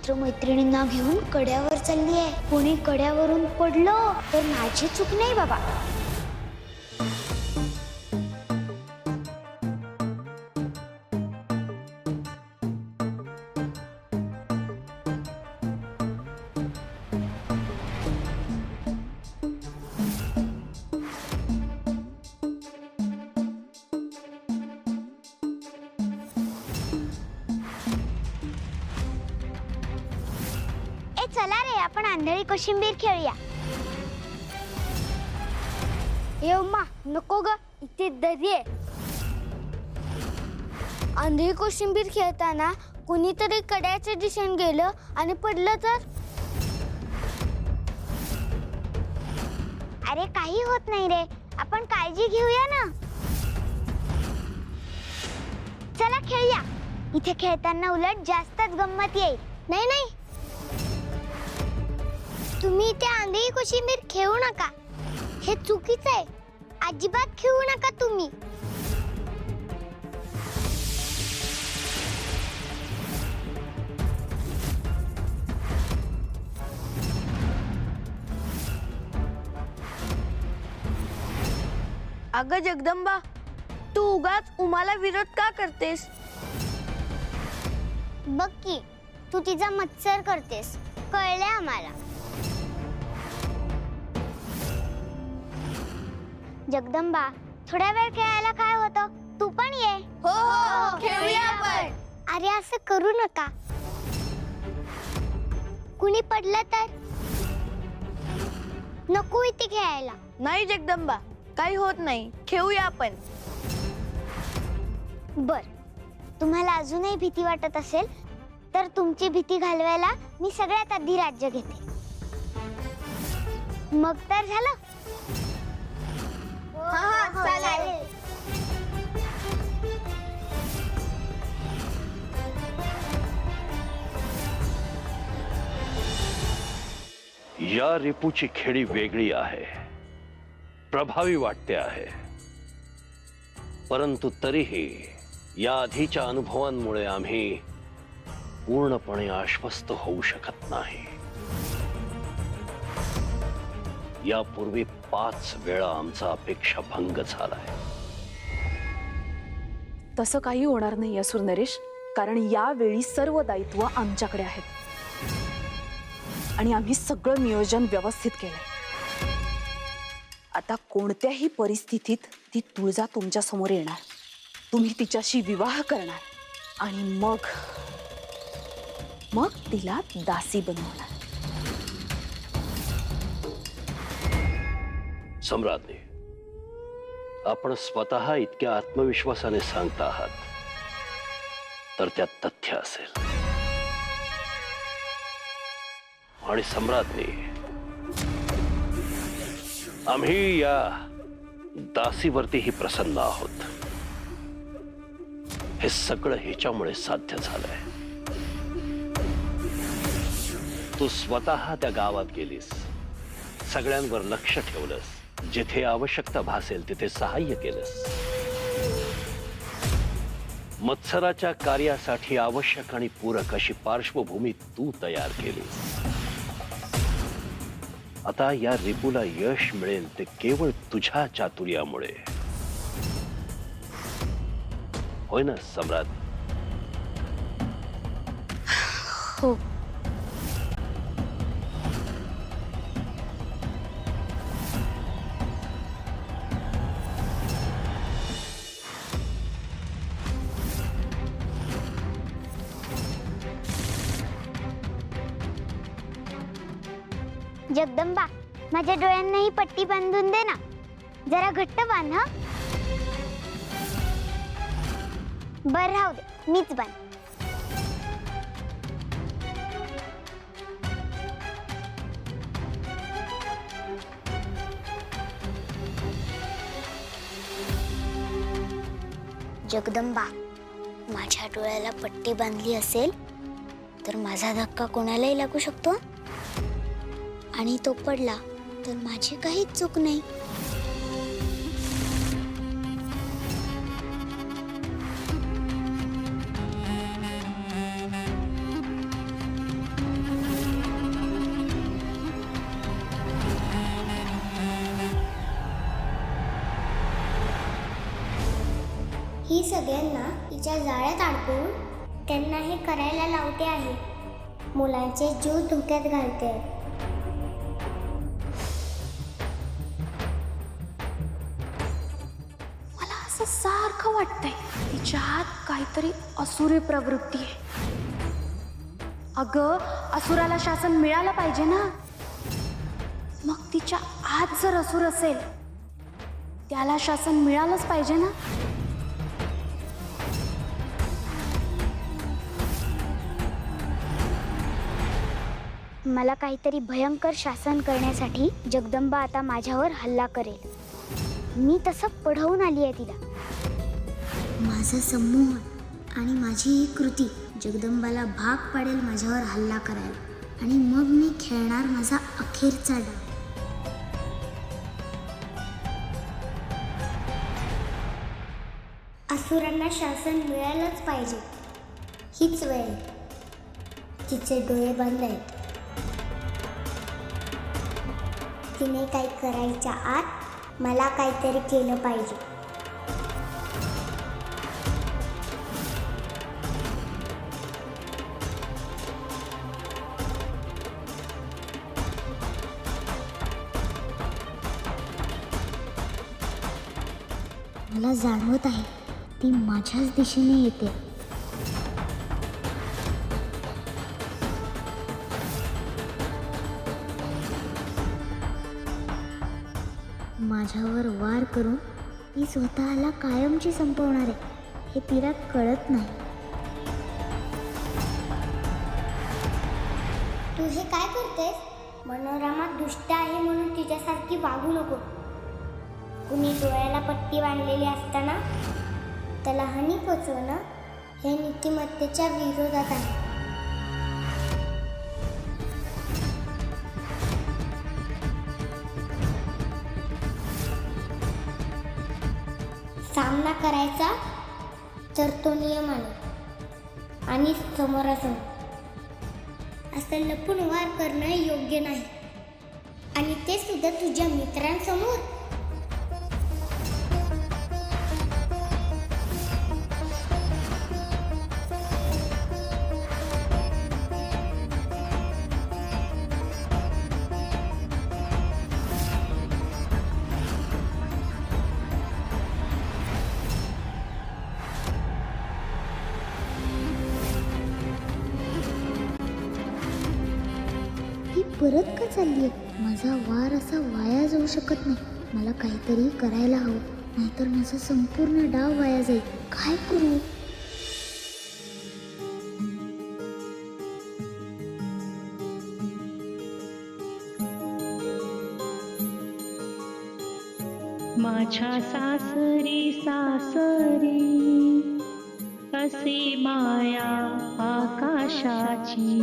मित्रमैत्रिणींना घेऊन कड्यावर चालली आहे. कोणी कड्यावरून पडलं तर माझी चूक नाही बाबा. चला रे, आपण आंधळी कोशिंबीर खेळूया. ए उम्मा, नको ग, इथे दरी आहे. आंधळी कोशिंबीर खेळताना कुणीतरी कड्याच्या दिशेने गेलं आणि पडलं तर? अरे काही होत नाही रे, आपण काळजी घेऊया ना. चला खेळूया. इथे खेळताना उलट जास्तच गंमत येईल. नाही नाही, तुम्ही इथे आंधळी कोशिंबीर खेळू नका. हे चुकीचं आहे. अजिबात खेळू नका तुम्ही. अगं जगदंबा, तू उगाच उमाला विरोध का करतेस? बघ की, तू तिचा मत्सर करतेस. कळले आम्हाला. जगदंबा, थोड्या वेळ खेळायला काय होतं? तू पण ये. हो हो, खेळूया आपण. अरे असं करू नका. कुणी पडलं तर? नको इथे खेळायला. नाही जगदंबा, काही होत नाही, खेळूया आपण. बर, तुम्हाला अजूनही भीती वाटत असेल तर तुमची भीती घालवायला मी सगळ्यात आधी राज्य घेते. मग तर झालं. चालेल. या रिपूची खेळी वेगळी आहे, प्रभावी वाटते आहे. परंतु तरीही या आधीच्या अनुभवांमुळे आम्ही पूर्णपणे आश्वस्त होऊ शकत नाही. यापूर्वी 5 वेळा आमचा अपेक्षा भंग झालाय. तसं काही होणार नाही असुर नरेश, कारण यावेळी सर्व दायित्व आमच्याकडे आहेत आणि आम्ही सगळं नियोजन व्यवस्थित केलंय. आता कोणत्याही परिस्थितीत ती तुळजा तुमच्या समोर येणार, तुम्ही तिच्याशी विवाह करणार आणि मग तिला दासी बनवणार. सम्राज्ञी, आपण स्वतः इतक्या आत्मविश्वासाने सांगता आहात तर त्यात तथ्य असेल. आणि सम्राज्ञी, आम्ही या दासीवरतीही प्रसन्न आहोत. हे सगळं हिच्यामुळे साध्य झालंय. तू स्वतः त्या गावात गेलीस, सगळ्यांवर लक्ष ठेवलंस, जिथे आवश्यकता भासेल तिथे सहाय्य केलंस. मत्सराच्या कार्यासाठी आवश्यक आणि पूरक अशी पार्श्वभूमी तू तयार केलीस. आता या रिपूला यश मिळेल ते केवळ तुझ्या चातुर्यामुळे. होय ना सम्राट? हो. जगदंबा, माझ्या डोळ्यांना ही पट्टी बांधून दे ना. जरा घट्ट बांध. हा, बर राहू दे, मीच बांध. जगदंबा, माझ्या डोळ्याला पट्टी बांधली असेल तर माझा धक्का कोणालाही लागू शकतो आणि तो पडला तर माझी काहीच चूक नाही. ही सगळ्यांना तिच्या जाळ्यात अडकवून त्यांना हे करायला लावते आहे. मुलांचे जीव धोक्यात घालते. मला असं सारखं वाटतंय तिच्या आत काहीतरी असुरी प्रवृत्ती आहे. अगं, असुराला शासन मिळालं पाहिजे ना. मग तिच्या आत जर असुर असेल त्याला शासन मिळालंच पाहिजे ना. मला काहीतरी भयंकर शासन करण्यासाठी जगदंबा आता माझ्यावर हल्ला करेल. मी तसं पढवून आली आहे तिला. माझं संमोहन आणि माझी ही कृती जगदंबाला भाग पाडेल माझ्यावर हल्ला करायला. आणि मग मी खेळणार माझा अखेरचा डाव. असुरांना शासन मिळालंच पाहिजे. हीच वेळ आहे. तिचे डोळे बंद आहेत. तिने काही करायच्या आत मला काहीतरी केलं पाहिजे. मला जाणवत आहे ती माझ्याच दिशेने येते. माझ्यावर वार करून ती स्वतःला कायमची संपवणार आहे हे तिला कळत नाही. तू हे काय करतेस? मनोरमा दुष्ट आहे म्हणून तिच्यासारखी वागू नको. कुणी डोळ्याला पट्टी बांधलेली असताना त्याला हानी पोचवणं हे नीतिमत्तेच्या विरोधात आहे. सामना करायचा तर तो नियमाने आणि समोरासमोर. असं लपून वार करणं योग्य नाही. आणि ते सुद्धा तुझ्या मित्रांसमोर. परत का चालली आहे? माझा वार असा वाया जाऊ शकत नाही. मला काहीतरी करायला हवं, नाहीतर माझा संपूर्ण डाव वाया जाईल. काय करू? माझ्या सासरी सासरी असे माया आकाशाची,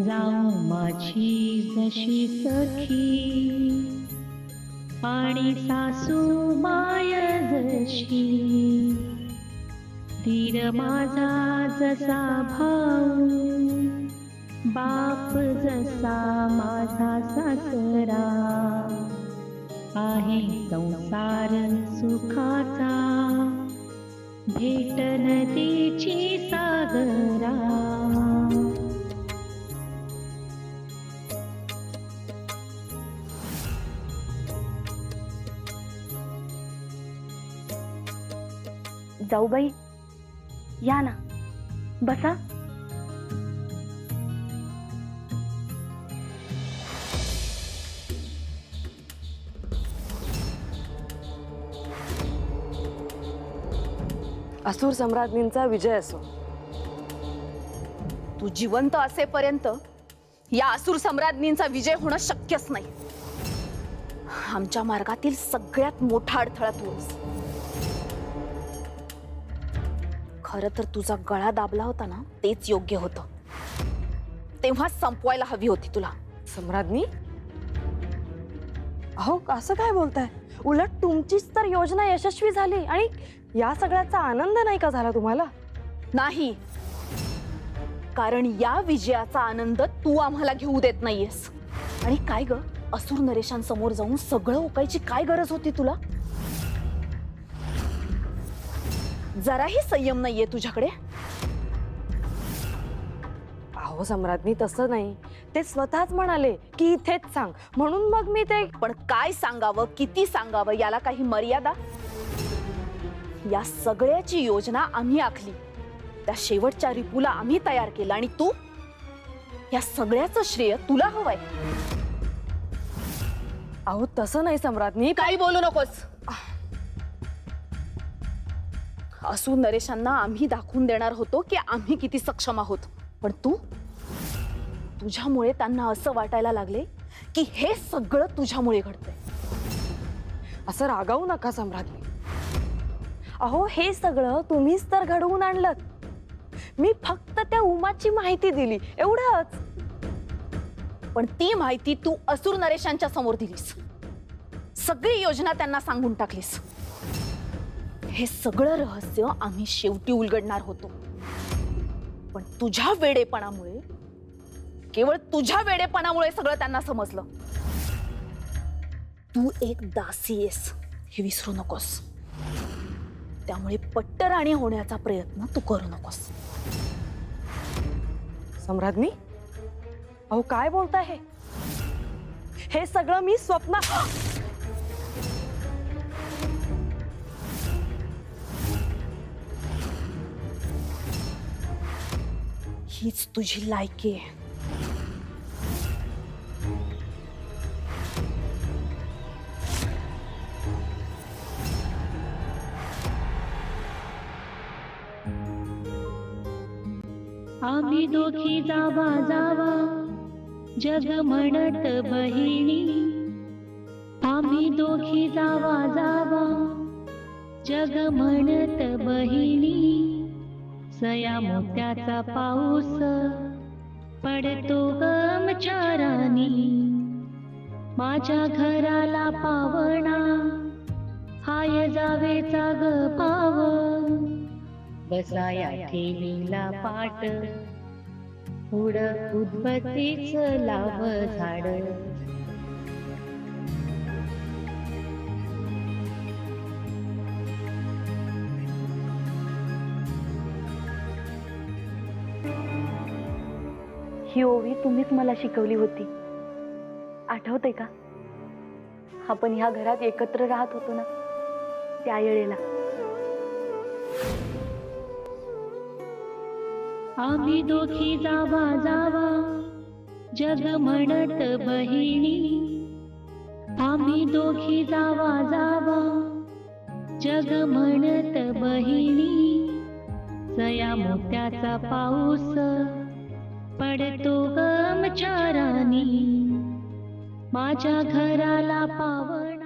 जाऊ माझी जशी सखी आणि सासू माय जशी. धीर माझा जसा भाऊ, बाप जसा माझा सासरा, आहे संसार सुखाचा, भेट नदीची सागरा. जाऊबाई, या ना, बसा. असुर सम्राज्ञींचा विजय असो. तू जिवंत असेपर्यंत या असुर सम्राज्ञींचा विजय होणं शक्यच नाही. आमच्या मार्गातील सगळ्यात मोठा अडथळा तूच. खरं तर तुझा गळा दाबला होता ना, तेच योग्य होतं. तेव्हा संपवायला हवी होती तुला. सम्राज्ञी, अहो असं काय बोलताय? उलट तुमचीच तर योजना यशस्वी झाली आणि या सगळ्याचा आनंद नाही का झाला तुम्हाला? नाही, कारण या विजयाचा आनंद तू आम्हाला घेऊ देत नाहीयेस. आणि काय ग, असुर नरेशांसमोर जाऊन सगळं ओकायची काय गरज होती तुला? जराही संयम नाहीये तुझ्याकडे? अहो सम्राज्ञी, तसं नाही, ते स्वतःच म्हणाले की इथेच सांग, म्हणून मग मी ते. पण काय सांगावं, किती सांगावं, याला काही मर्यादा? या सगळ्याची योजना आम्ही आखली, त्या शेवटच्या रिपूला आम्ही तयार केलं, आणि तू या सगळ्याचं श्रेय तुला हवंय. अहो तसं नाही सम्राज्ञी. काही बोलू नकोस. असू नरेशांना आम्ही दाखवून देणार होतो की आम्ही किती सक्षम आहोत, पण तुझ्यामुळे त्यांना असं वाटायला लागले की हे सगळं तुझ्यामुळे घडतंय. असं रागावू नका सम्राज्ञी. अहो हे सगळं तुम्हीच तर घडवून आणलं. मी फक्त त्या उमाची माहिती दिली, एवढंच. पण ती माहिती तू असुर नरेशांच्या समोर दिलीस, सगळी योजना त्यांना सांगून टाकलीस. हे सगळं रहस्य आम्ही शेवटी उलगडणार होतो, पण तुझ्या वेडेपणामुळे, केवळ तुझ्या वेडेपणामुळे सगळं त्यांना समजलं. तू एक दासी आहेस हे विसरू नकोस, त्यामुळे पट्टराणी होण्याचा प्रयत्न तू करू नकोस. सम्राज्ञी, अहो काय बोलताय हे सगळं मी स्वप्न. हीच तुझी लायकी आहे. आम्ही दोघी जावा जावा जग म्हणत बहिणी, आम्ही दोघी जावा जावा जग म्हणत बहिणी. सया मोत्याचा पाऊस पडतो आमच्या रानी, माझ्या घराला पावणा हाय जावेचा ग पाव. बसाया ठेवीला पाट पुढ उदबत्तीच लाव झाड. ही ओवी तुम्हीच मला शिकवली होती, आठवते का? आपण ह्या घरात एकत्र राहत होतो ना, त्या वेळेला. आम्ही दोघी जावा जावा जग म्हणत बहिणी, आम्ही दोघी जावा जावा जग म्हणत बहिणी. सया मोत्याचा पाऊस पडतो आमच्या रानी, माझ्या घराला पावण